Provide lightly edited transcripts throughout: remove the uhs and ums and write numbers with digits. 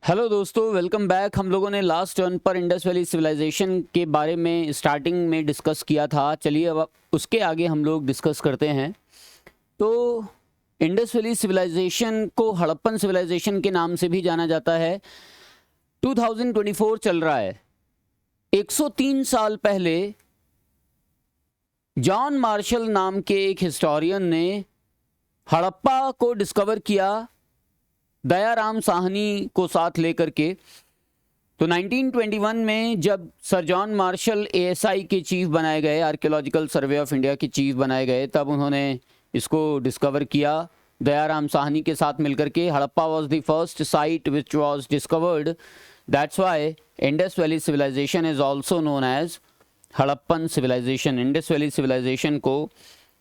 Hello दोस्तों, welcome back. हम लोगों ने लास्ट टर्न पर इंडस वैली सिविलाइजेशन के बारे में स्टार्टिंग में डिस्कस किया था। चलिए अब उसके आगे हम लोग डिस्कस करते हैं। तो इंडस वैली सिविलाइजेशन को हड़प्पन सिविलाइजेशन के नाम से भी जाना जाता है। 2024 चल रहा है। 103 साल पहले जॉन मार्शल नाम के एक हिस्टोरियन ने हड़प्पा को डिस्कवर किया, दयाराम साहनी को साथ लेकर के। तो 1921 में जब सर जॉन मार्शल एएसआई के चीफ बनाए गए, आर्कियोलॉजिकल सर्वे ऑफ इंडिया के चीफ बनाए गए, तब उन्होंने इसको डिस्कवर किया दयाराम साहनी के साथ मिलकर के। Harappa was the first site which was discovered. That's why Indus Valley civilization is also known as Harappan civilization. Indus Valley civilization को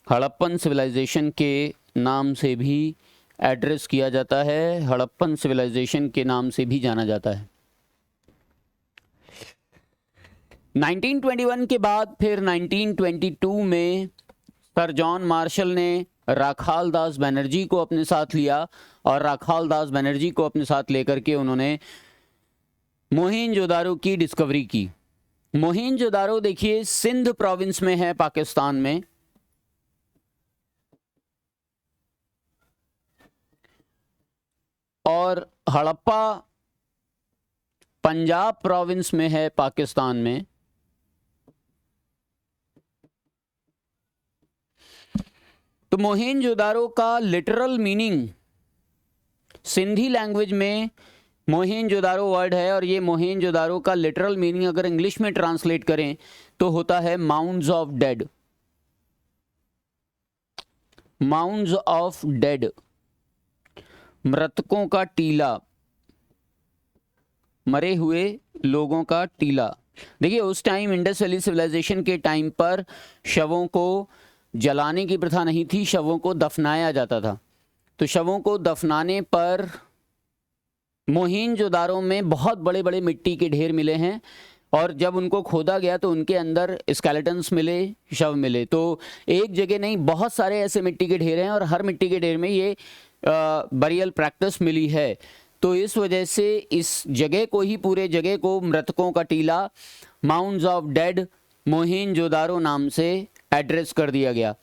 हड़प्पन सिविलाइजेशन के नाम से भी एड्रेस किया जाता है, हड़प्पन सिविलाइजेशन के नाम से भी जाना जाता है। 1921 के बाद फिर 1922 में सर जॉन मार्शल ने राखाल दास बनर्जी को अपने साथ लिया और राखाल दास बनर्जी को अपने साथ लेकर के उन्होंने मोहनजोदारो की डिस्कवरी की। मोहनजोदारो देखिए सिंध प्रोविंस में है, पाकिस्तान में। और हड़प्पा पंजाब प्रोविंस में है, पाकिस्तान में। तो मोहनजोदारो का लिटरल मीनिंग सिंधी लैंग्वेज में मोहनजोदारो वर्ड है, और ये मोहनजोदारो का लिटरल मीनिंग अगर इंग्लिश में ट्रांसलेट करें तो होता है mounds of dead. Mounds of dead, मृतकों का टीला, मरे हुए लोगों का टीला। देखिए उस टाइम इंडस वैली सिविलाइजेशन के टाइम पर शवों को जलाने की प्रथा नहीं थी, शवों को दफनाया जाता था। तो शवों को दफनाने पर मोहनजोदारो में बहुत बड़े बड़े मिट्टी के ढेर मिले हैं, और जब उनको खोदा गया तो उनके अंदर स्केलेटन्स मिले, शव मिले। तो एक जगह नहीं, बहुत सारे ऐसे मिट्टी के ढेर हैं, और हर मिट्टी के ढेर में ये बरियल प्रैक्टिस मिली है। तो इस वजह से इस जगह को ही, पूरे जगह को मृतकों का टीला, माउंड्स ऑफ डेड, मोहनजोदारो नाम से एड्रेस कर दिया गया।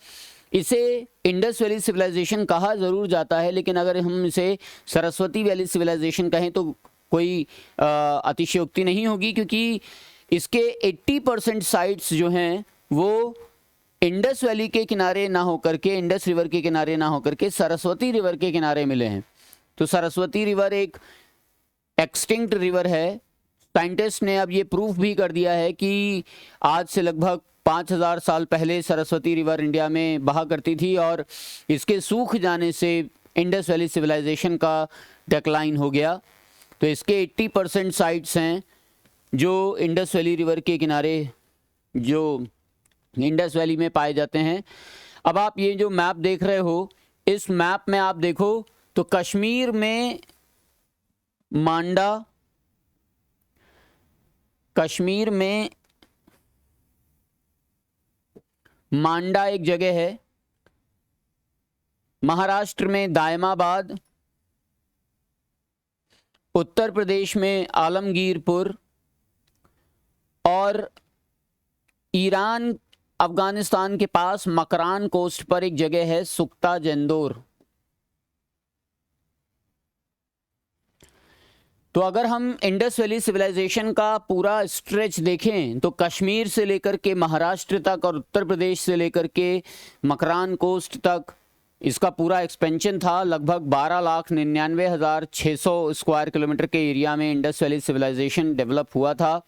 इसे इंडस वैली सिविलाइजेशन कहा ज़रूर जाता है, लेकिन अगर हम इसे सरस्वती वैली सिविलाइजेशन कहें तो कोई अतिशयोक्ति नहीं होगी, क्योंकि इसके 80% साइट्स जो हैं वो इंडस वैली के किनारे ना होकर के, इंडस रिवर के किनारे ना होकर के सरस्वती रिवर के किनारे मिले हैं। तो सरस्वती रिवर एक एक्सटिंक्ट रिवर है। साइंटिस्ट ने अब ये प्रूफ भी कर दिया है कि आज से लगभग 5000 साल पहले सरस्वती रिवर इंडिया में बहा करती थी, और इसके सूख जाने से इंडस वैली सिविलाइजेशन का डिक्लाइन हो गया। तो इसके 80% साइट्स हैं जो इंडस वैली रिवर के किनारे, जो इंडस वैली में पाए जाते हैं। अब आप ये जो मैप देख रहे हो, इस मैप में आप देखो तो कश्मीर में मांडा, कश्मीर में मांडा एक जगह है, महाराष्ट्र में दायमाबाद, उत्तर प्रदेश में आलमगीरपुर, और ईरान अफगानिस्तान के पास मकरान कोस्ट पर एक जगह है सुक्ता जंदोर। तो अगर हम इंडस वैली सिविलाइजेशन का पूरा स्ट्रेच देखें तो कश्मीर से लेकर के महाराष्ट्र तक और उत्तर प्रदेश से लेकर के मकरान कोस्ट तक इसका पूरा एक्सपेंशन था। लगभग 12,99,600 स्क्वायर किलोमीटर के एरिया में इंडस वैली सिविलाइजेशन डेवलप हुआ था।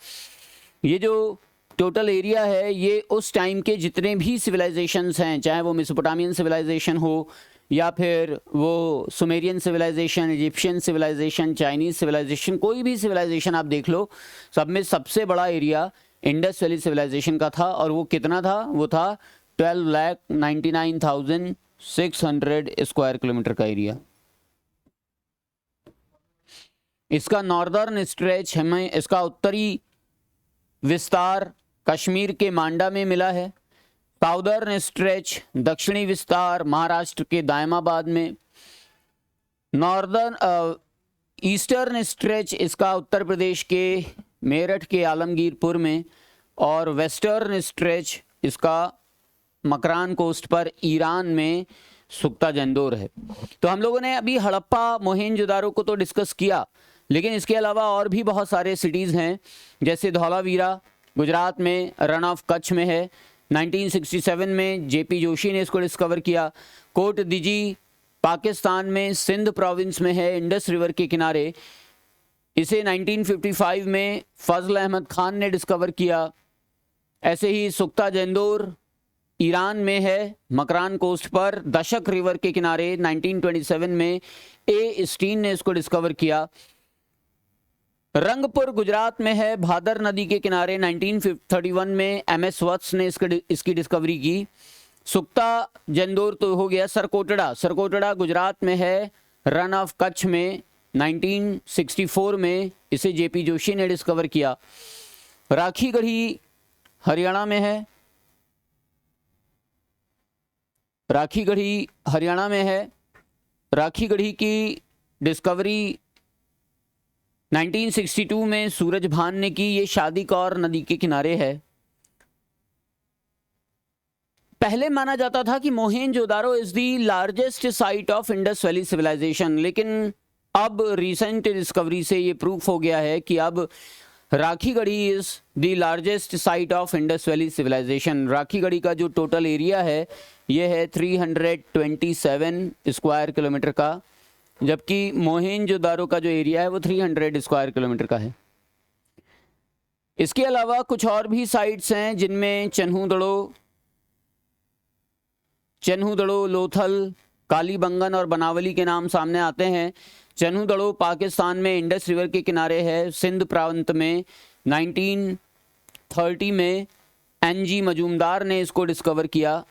ये जो टोटल एरिया है ये उस टाइम के जितने भी सिविलाइजेशंस हैं, चाहे वो मेसोपोटामियन सिविलाइजेशन हो या फिर वो Sumerian civilization, Egyptian civilization, Chinese civilization, कोई भी सिविलाइजेशन आप देख लो, सब में सबसे बड़ा एरिया इंडस वैली सिविलाइजेशन का था। और वो कितना था? वो था 12,99,600 स्क्वायर किलोमीटर का एरिया। इसका नॉर्दर्न स्ट्रेच हमें, इसका उत्तरी विस्तार कश्मीर के मांडा में मिला है। साउदर्न स्ट्रेच, दक्षिणी विस्तार महाराष्ट्र के दायमाबाद में। नॉर्दर्न ईस्टर्न स्ट्रेच इसका उत्तर प्रदेश के मेरठ के आलमगीरपुर में, और वेस्टर्न स्ट्रेच इसका मकरान कोस्ट पर ईरान में सुक्ता जंदोर है। तो हम लोगों ने अभी हड़प्पा मोहेंजोदारो को तो डिस्कस किया, लेकिन इसके अलावा और भी बहुत सारे सिटीज़ हैं, जैसे धौलावीरा गुजरात में, रन ऑफ कच्छ में है, 1967 में जेपी जोशी ने इसको डिस्कवर किया। कोट दिजी पाकिस्तान में सिंध प्रोविंस में है, इंडस रिवर के किनारे। इसे 1955 में फजल अहमद खान ने डिस्कवर किया। ऐसे ही सुक्ता जंदोर ईरान में है, मकरान कोस्ट पर, दशक रिवर के किनारे। 1927 में ए स्टीन ने इसको डिस्कवर किया। रंगपुर गुजरात में है, भादर नदी के किनारे। 1931 में एमएस वत्स ने इसकी डिस्कवरी की। सुक्ता जंदोर तो हो गया। सरकोटड़ा गुजरात में है, रन ऑफ कच्छ में। 1964 में इसे जेपी जोशी ने डिस्कवर किया। राखीगढ़ी हरियाणा में है, राखीगढ़ी हरियाणा में है। राखीगढ़ी की डिस्कवरी 1962 में सूरज भान ने की। ये शादी कौर नदी के किनारे है। पहले माना जाता था कि Mohenjodaro is the largest site of Indus Valley civilization, लेकिन अब रिसेंट डिस्कवरी से ये प्रूफ हो गया है कि अब Rakhigarhi is the largest site of Indus Valley civilization. Rakhigarhi का जो टोटल एरिया है ये है 327 स्क्वायर किलोमीटर का, जबकि मोहेंजोदारो का जो एरिया है वो 300 स्क्वायर किलोमीटर का है। इसके अलावा कुछ और भी साइट्स हैं जिनमें चन्हूदड़ो, लोथल, कालीबंगन और बनावली के नाम सामने आते हैं। चन्हूदड़ो पाकिस्तान में इंडस रिवर के किनारे है, सिंध प्रांत में। 1930 में एनजी मजूमदार ने इसको डिस्कवर किया।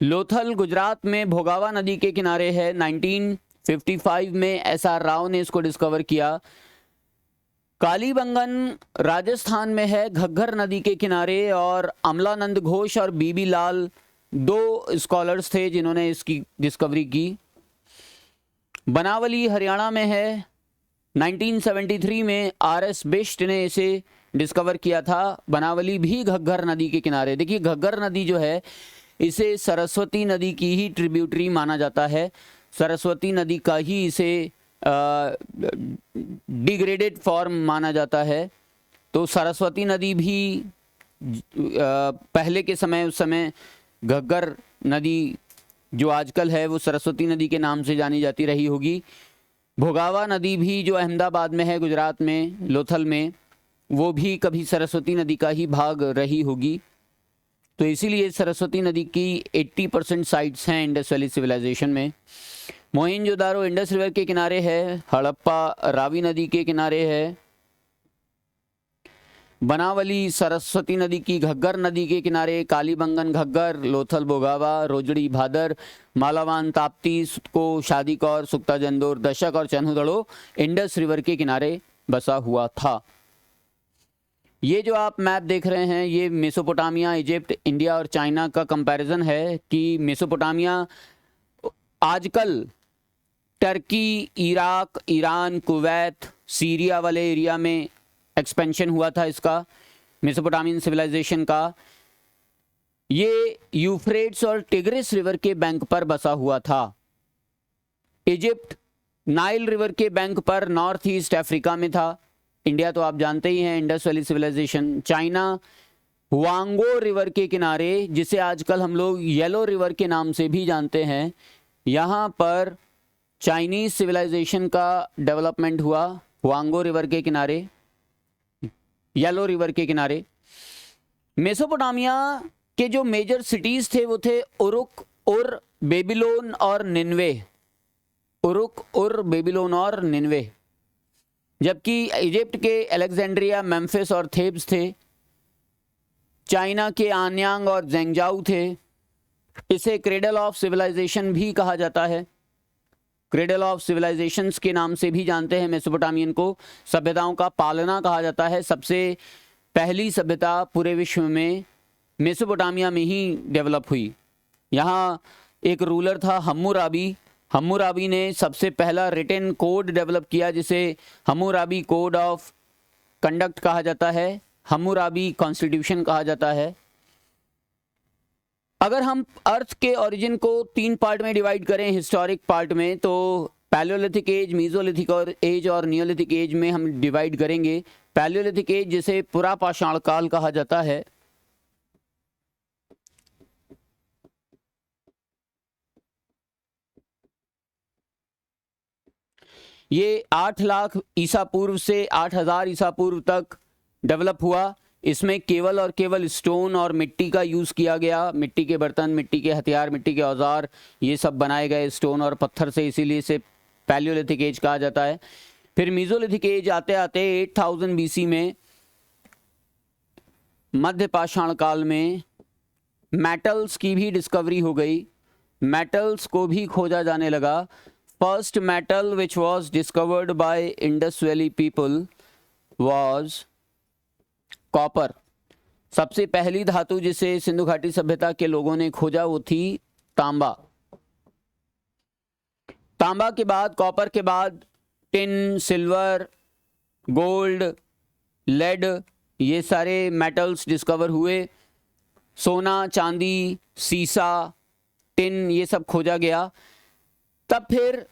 लोथल गुजरात में भोगावा नदी के किनारे है। 1955 में एसआर राव ने इसको डिस्कवर किया। कालीबंगन राजस्थान में है, घग्गर नदी के किनारे, और अमलानंद घोष और बीबी लाल 2 स्कॉलर्स थे जिन्होंने इसकी डिस्कवरी की। बनावली हरियाणा में है। 1973 में आरएस बिष्ट ने इसे डिस्कवर किया था। बनावली भी घग्गर नदी के किनारे। देखिए घग्गर नदी जो है इसे सरस्वती नदी की ही ट्रिब्यूटरी माना जाता है। सरस्वती नदी का ही इसे डिग्रेडेड फॉर्म माना जाता है। तो सरस्वती नदी भी पहले के समय, उस समय घग्गर नदी जो आजकल है वो सरस्वती नदी के नाम से जानी जाती रही होगी। भोगावा नदी भी जो अहमदाबाद में है गुजरात में, लोथल में, वो भी कभी सरस्वती नदी का ही भाग रही होगी। तो इसीलिए सरस्वती नदी की 80% साइट्स हैं इंडस वैली सिविलाइजेशन में। मोहेंजोदारो इंडस रिवर के किनारे है। हड़प्पा रावी नदी के किनारे है। बनावली सरस्वती नदी की घग्गर नदी के किनारे। कालीबंगन घग्गर, लोथल भोगावा, रोजड़ी भादर, मालावान ताप्ती को, शादी कौर, सुक्ता जंदोर, दशक और चन्हूदड़ो इंडस रिवर के किनारे बसा हुआ था। ये जो आप मैप देख रहे हैं ये मेसोपोटामिया, इजिप्ट, इंडिया और चाइना का कंपैरिजन है कि मेसोपोटामिया आजकल Turkey, Iraq, Iran, Kuwait, Syria वाले एरिया में एक्सपेंशन हुआ था इसका, मेसोपोटामियन सिविलाइजेशन का। ये यूफ्रेट्स और टिग्रिस रिवर के बैंक पर बसा हुआ था। इजिप्ट नाइल रिवर के बैंक पर नॉर्थ ईस्ट अफ्रीका में था। इंडिया तो आप जानते ही हैं, Indus Valley civilization. China Huangho river के किनारे, जिसे आजकल हम लोग येलो रिवर के नाम से भी जानते हैं, यहाँ पर चाइनीज सिविलाइजेशन का डेवलपमेंट हुआ। हुआंगो रिवर के किनारे, येलो रिवर के किनारे। मेसोपोटामिया के जो मेजर सिटीज थे वो थे उरुक, उर, बेबीलोन और निन्वे। उरुक, उर, बेबीलोन और निन्वे। जबकि इजिप्ट के अलेक्जेंड्रिया, मेम्फिस और थेब्स थे। चाइना के आन्यांग और ज़ेंगजाऊ थे। इसे क्रेडल ऑफ सिविलाइजेशन भी कहा जाता है। क्रेडल ऑफ सिविलाइजेशंस के नाम से भी जानते हैं मेसोपोटामियन को। सभ्यताओं का पालना कहा जाता है। सबसे पहली सभ्यता पूरे विश्व में मेसोपोटामिया में ही डेवलप हुई। यहाँ एक रूलर था हम्मुराबी। हम्मुराबी ने सबसे पहला रिटन कोड डेवलप किया जिसे हम्मुराबी कोड ऑफ कंडक्ट कहा जाता है, हम्मुराबी कॉन्स्टिट्यूशन कहा जाता है। अगर हम अर्थ के ओरिजिन को 3 पार्ट में डिवाइड करें हिस्टोरिक पार्ट में, तो पैलियोलिथिक एज, मीजोलिथिक और एज और नियोलिथिक एज में हम डिवाइड करेंगे। पैलियोलिथिक एज जिसे पुरापाषाण काल कहा जाता है, ये 8 लाख ईसा पूर्व से 8000 ईसा पूर्व तक डेवलप हुआ। इसमें केवल और केवल स्टोन और मिट्टी का यूज़ किया गया। मिट्टी के बर्तन, मिट्टी के हथियार, मिट्टी के औजार, ये सब बनाए गए स्टोन और पत्थर से, इसीलिए इसे पैलियोलिथिक एज कहा जाता है। फिर मीजोलिथिक एज आते आते 8000 बीसी में, मध्य पाषाण काल में मेटल्स की भी डिस्कवरी हो गई। मेटल्स को भी खोजा जाने लगा। First metal which was discovered by Indus valley people was copper. सबसे पहली धातु जिसे सिंधु घाटी सभ्यता के लोगों ने खोजा वो थी तांबा। तांबा के बाद, कॉपर के बाद टिन, सिल्वर, गोल्ड, लेड, ये सारे मेटल्स डिस्कवर हुए। सोना, चांदी, सीसा, टिन, ये सब खोजा गया। तब फिर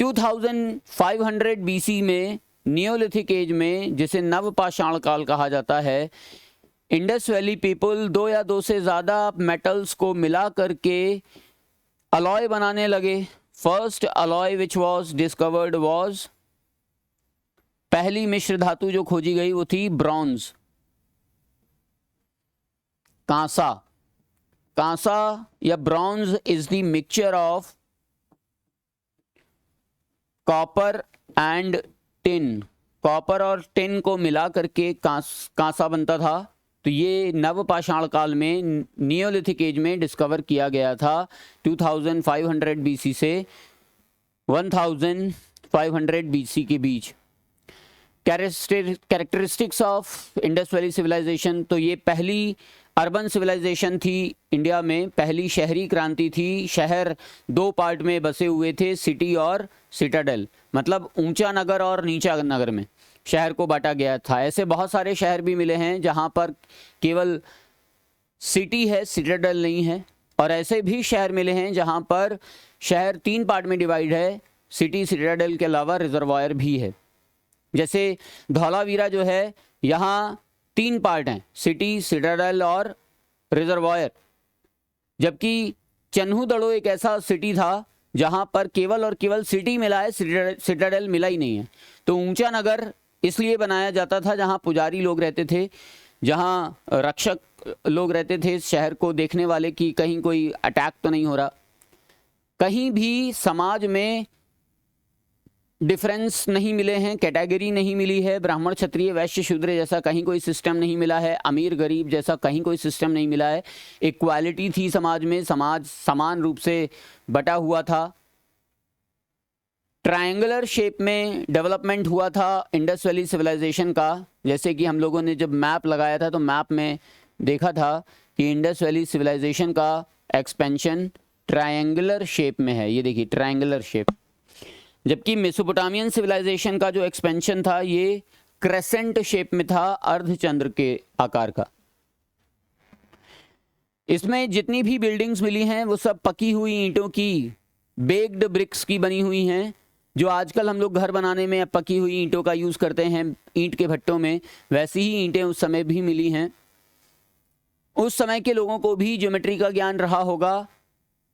2500 बीसी में, नियोलिथिक एज में, जिसे नवपाषाण काल कहा जाता है, इंडस वैली पीपल 2 या 2 से ज़्यादा मेटल्स को मिला करके अलॉय बनाने लगे। First alloy which was discovered was, पहली मिश्र धातु जो खोजी गई वो थी ब्रॉन्ज, कांसा। कांसा या bronze is the mixture of copper and tin. Copper और टिन को मिला करके कांसा बनता था। तो ये नवपाषाण काल में, नियोलिथिक एज में डिस्कवर किया गया था 2500 बीसी से 1500 बीसी के बीच। Characteristics of Indus Valley civilisation, तो ये पहली अर्बन सिविलाइजेशन थी इंडिया में, पहली शहरी क्रांति थी। शहर 2 पार्ट में बसे हुए थे, सिटी और सिटाडेल, मतलब ऊंचा नगर और नीचा नगर में शहर को बांटा गया था। ऐसे बहुत सारे शहर भी मिले हैं जहां पर केवल सिटी है, सिटाडेल नहीं है, और ऐसे भी शहर मिले हैं जहां पर शहर 3 पार्ट में डिवाइड है, सिटी, सिटाडेल के अलावा रिजर्वायर भी है। जैसे धौलावीरा जो है, यहाँ 3 पार्ट हैं, सिटी, सिटाडेल और रिजर्वायर। जबकि चन्हूदड़ो एक ऐसा सिटी था जहां पर केवल और केवल सिटी मिला है, सिटाडेल मिला ही नहीं है। तो ऊंचा नगर इसलिए बनाया जाता था जहां पुजारी लोग रहते थे, जहां रक्षक लोग रहते थे शहर को देखने वाले कि कहीं कोई अटैक तो नहीं हो रहा। कहीं भी समाज में डिफरेंस नहीं मिले हैं, कैटेगरी नहीं मिली है, ब्राह्मण, क्षत्रिय, वैश्य, शूद्र जैसा कहीं कोई सिस्टम नहीं मिला है, अमीर गरीब जैसा कहीं कोई सिस्टम नहीं मिला है। इक्वालिटी थी समाज में, समाज समान रूप से बटा हुआ था। ट्रायंगुलर शेप में डेवलपमेंट हुआ था इंडस वैली सिविलाइजेशन का। जैसे कि हम लोगों ने जब मैप लगाया था तो मैप में देखा था कि इंडस वैली सिविलाइजेशन का एक्सपेंशन ट्रायंगुलर शेप में है, ये देखिए ट्रायंगुलर शेप। जबकि मेसोपोटामियन सिविलाइजेशन का जो एक्सपेंशन था ये क्रेसेंट शेप में था, अर्धचंद्र के आकार का। इसमें जितनी भी बिल्डिंग्स मिली हैं वो सब पकी हुई ईंटों की, बेक्ड ब्रिक्स की बनी हुई हैं। जो आजकल हम लोग घर बनाने में पकी हुई ईंटों का यूज़ करते हैं ईंट के भट्टों में, वैसी ही ईंटें उस समय भी मिली हैं। उस समय के लोगों को भी ज्योमेट्री का ज्ञान रहा होगा,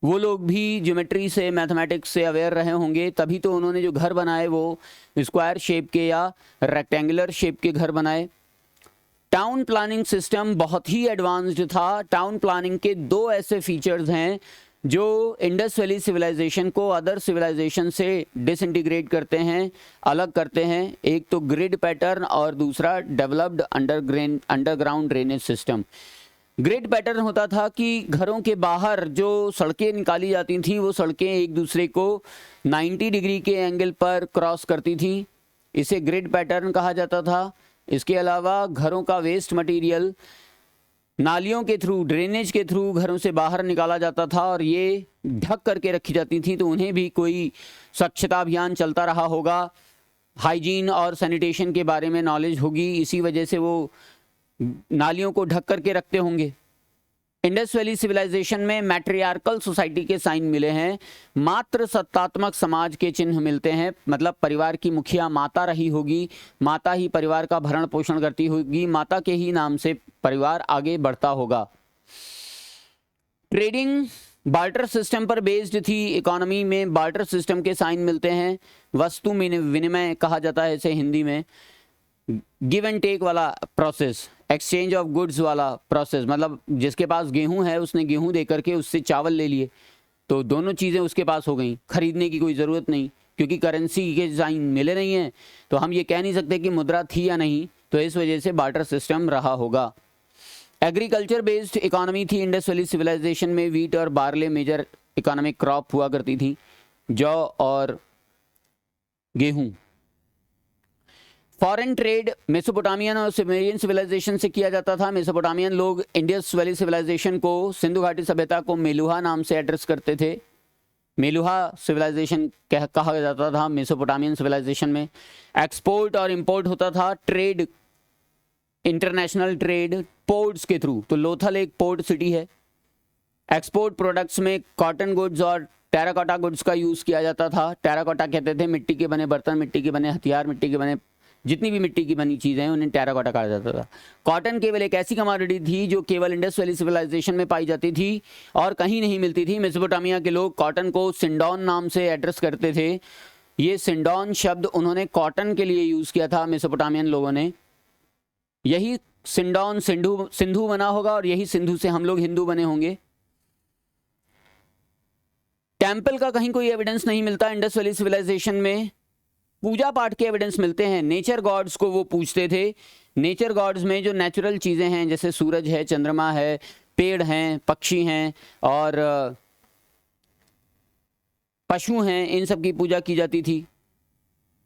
वो लोग भी ज्योमेट्री से, मैथमेटिक्स से अवेयर रहे होंगे, तभी तो उन्होंने जो घर बनाए वो स्क्वायर शेप के या रेक्टेंगुलर शेप के घर बनाए। टाउन प्लानिंग सिस्टम बहुत ही एडवांस्ड था। टाउन प्लानिंग के 2 ऐसे फीचर्स हैं जो इंडस वैली सिविलाइजेशन को अदर सिविलाइजेशन से डिसइंटीग्रेट करते हैं, अलग करते हैं। एक तो ग्रिड पैटर्न और दूसरा developed underground drainage system. Grid pattern होता था कि घरों के बाहर जो सड़कें निकाली जाती थीं वो सड़कें एक दूसरे को 90 डिग्री के एंगल पर क्रॉस करती थीं, इसे ग्रिड पैटर्न कहा जाता था। इसके अलावा घरों का वेस्ट मटेरियल नालियों के थ्रू, ड्रेनेज के थ्रू घरों से बाहर निकाला जाता था और ये ढक करके रखी जाती थी, तो उन्हें भी कोई स्वच्छता अभियान चलता रहा होगा, हाइजीन और सैनिटेशन के बारे में नॉलेज होगी, इसी वजह से वो नालियों को ढक करके रखते होंगे। इंडस वैली सिविलाइजेशन में मैट्रियार्कल सोसाइटी के साइन मिले हैं, मात्र सत्तात्मक समाज के चिन्ह मिलते हैं, मतलब परिवार की मुखिया माता रही होगी, माता ही परिवार का भरण पोषण करती होगी, माता के ही नाम से परिवार आगे बढ़ता होगा। ट्रेडिंग बार्टर सिस्टम पर बेस्ड थी, इकोनॉमी में बार्टर सिस्टम के साइन मिलते हैं, वस्तु विनिमय कहा जाता है इसे हिंदी में, गिव एंड टेक वाला प्रोसेस, एक्सचेंज ऑफ गुड्स वाला प्रोसेस, मतलब जिसके पास गेहूं है उसने गेहूं दे करके उससे चावल ले लिए, तो दोनों चीज़ें उसके पास हो गई, खरीदने की कोई ज़रूरत नहीं, क्योंकि करेंसी के साइन मिले नहीं हैं तो हम ये कह नहीं सकते कि मुद्रा थी या नहीं, तो इस वजह से बार्टर सिस्टम रहा होगा। एग्रीकल्चर बेस्ड इकोनॉमी थी इंडस वैली सिविलाइजेशन में, वीट और बार्ले मेजर इकोनॉमिक क्रॉप हुआ करती थी, जौ और गेहूं। फॉरेन ट्रेड मेसोपोटामियन और सुमेरियन सिविलाइजेशन से किया जाता था। मेसोपोटामियन लोग इंडस वैली सिविलाइजेशन को, सिंधु घाटी सभ्यता को मेलुहा नाम से एड्रेस करते थे, मेलुहा सिविलाइजेशन कहा जाता था मेसोपोटामियन सिविलाइजेशन में। एक्सपोर्ट और इंपोर्ट होता था, ट्रेड, इंटरनेशनल ट्रेड पोर्ट्स के थ्रू, तो लोथल एक पोर्ट सिटी है। एक्सपोर्ट प्रोडक्ट्स में कॉटन गुड्स और टेराकोटा गुड्स का यूज़ किया जाता था। टेराकोटा कहते थे मिट्टी के बने बर्तन, मिट्टी के बने हथियार, मिट्टी के बने जितनी भी मिट्टी की बनी चीज़ें हैं उन्हें टेराकोटा कहा जाता था। कॉटन केवल एक ऐसी कमोडिटी थी जो केवल इंडस वैली सिविलाइजेशन में पाई जाती थी और कहीं नहीं मिलती थी। मेसोपोटामिया के लोग कॉटन को सिंडॉन नाम से एड्रेस करते थे। ये सिंडॉन शब्द उन्होंने कॉटन के लिए यूज़ किया था मेसोपोटामियन लोगों ने। यही सिंडॉन सिंधु बना होगा और यही सिंधु से हम लोग हिंदू बने होंगे। टेम्पल का कहीं कोई एविडेंस नहीं मिलता इंडस वैली सिविलाइजेशन में। पूजा पाठ के एविडेंस मिलते हैं। नेचर गॉड्स को वो पूजते थे। नेचर गॉड्स में जो नेचुरल चीज़ें हैं जैसे सूरज है, चंद्रमा है, पेड़ हैं, पक्षी हैं और पशु हैं, इन सब की पूजा की जाती थी।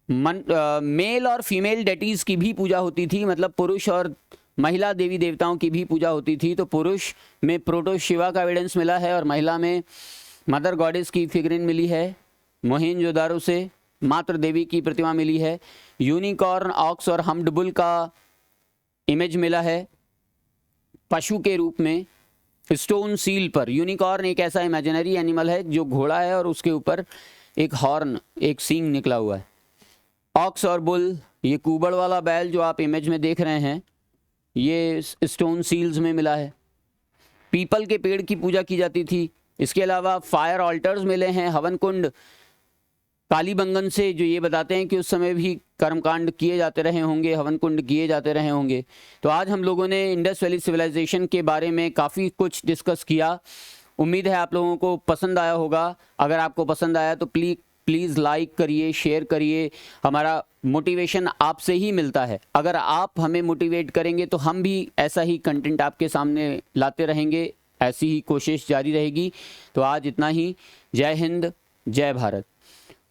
मेल और फीमेल डेटीज़ की भी पूजा होती थी, मतलब पुरुष और महिला देवी देवताओं की भी पूजा होती थी। तो पुरुष में प्रोटो शिवा का एविडेंस मिला है और महिला में मदर गॉडेस की फिगरिन मिली है। मोहेंजोदारो से मातृ देवी की प्रतिमा मिली है। यूनिकॉर्न, ऑक्स और हम्प्ड बुल का इमेज मिला है पशु के रूप में। स्टोन सील पर यूनिकॉर्न एक ऐसा इमेजिनरी एनिमल है जो घोड़ा है और उसके ऊपर एक हॉर्न, एक सींग निकला हुआ है। ऑक्स और बुल, ये कुबड़ वाला बैल जो आप इमेज में देख रहे हैं, ये स्टोन सील्स में मिला है। पीपल के पेड़ की पूजा की जाती थी। इसके अलावा फायर ऑल्टर्स मिले हैं, हवन कुंड कालीबंगन से, जो ये बताते हैं कि उस समय भी कर्मकांड किए जाते रहे होंगे, हवन कुंड किए जाते रहे होंगे। तो आज हम लोगों ने इंडस वैली सिविलाइजेशन के बारे में काफ़ी कुछ डिस्कस किया। उम्मीद है आप लोगों को पसंद आया होगा। अगर आपको पसंद आया तो प्लीज़ लाइक करिए, शेयर करिए। हमारा मोटिवेशन आपसे ही मिलता है। अगर आप हमें मोटिवेट करेंगे तो हम भी ऐसा ही कंटेंट आपके सामने लाते रहेंगे, ऐसी ही कोशिश जारी रहेगी। तो आज इतना ही। जय हिंद, जय भारत।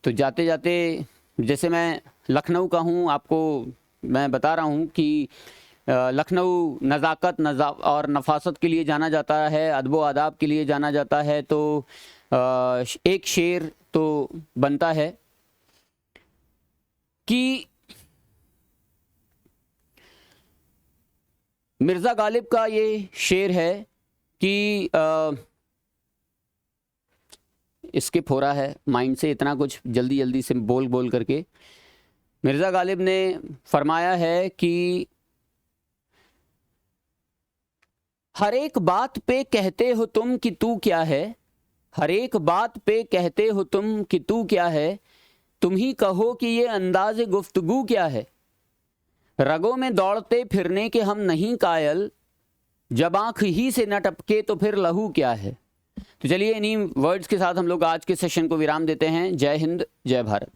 तो जाते जाते, जैसे मैं लखनऊ का हूँ, आपको मैं बता रहा हूँ कि लखनऊ नज़ाकत और नफासत के लिए जाना जाता है, अदब आदाब के लिए जाना जाता है। तो एक शेर तो बनता है कि मिर्ज़ा गालिब का ये शेर है कि स्किप हो रहा है माइंड से, इतना कुछ जल्दी जल्दी से बोल करके। मिर्ज़ा गालिब ने फरमाया है कि हर एक बात पे कहते हो तुम कि तू क्या है, हर एक बात पे कहते हो तुम कि तू क्या है, तुम ही कहो कि ये अंदाज़े गुफ्तगू क्या है। रगों में दौड़ते फिरने के हम नहीं कायल, जब आँख ही से न टपके तो फिर लहू क्या है। तो चलिए इन्हीं वर्ड्स के साथ हम लोग आज के सेशन को विराम देते हैं। जय हिंद, जय भारत।